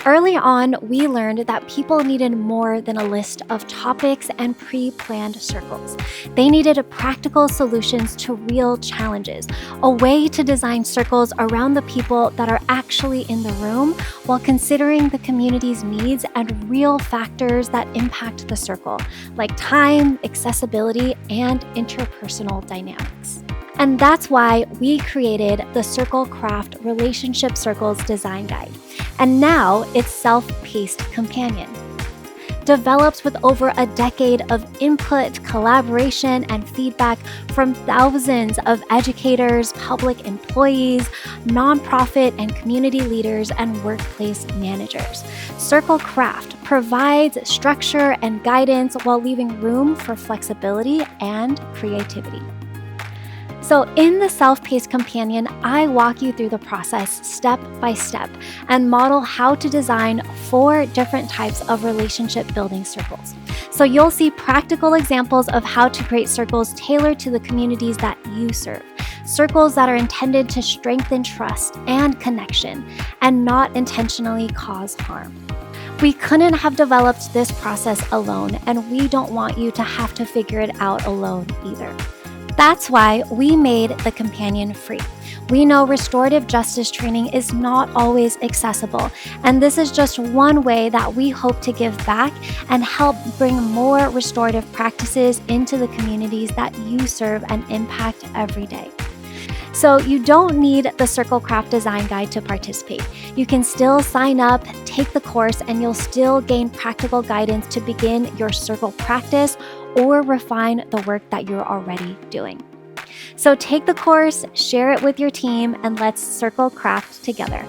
Early on, we learned that people needed more than a list of topics and pre-planned circles. They needed practical solutions to real challenges, a way to design circles around the people that are actually in the room while considering the community's needs and real factors that impact the circle, like time, accessibility, and interpersonal dynamics. And that's why we created the CircleCraft Relationship Circles Design Guide. And now it's self-paced companion. Developed with over a decade of input, collaboration, and feedback from thousands of educators, public employees, nonprofit and community leaders, and workplace managers. CircleCraft provides structure and guidance while leaving room for flexibility and creativity. So in the Self-Paced Companion, I walk you through the process step by step and model how to design 4 different types of relationship building circles. So you'll see practical examples of how to create circles tailored to the communities that you serve. Circles that are intended to strengthen trust and connection and not intentionally cause harm. We couldn't have developed this process alone, and we don't want you to have to figure it out alone either. That's why we made the companion free. We know restorative justice training is not always accessible, and this is just one way that we hope to give back and help bring more restorative practices into the communities that you serve and impact every day. So you don't need the CircleCraft Design Guide to participate. You can still sign up, take the course, and you'll still gain practical guidance to begin your circle practice or refine the work that you're already doing. So take the course, share it with your team, and let's CircleCraft together.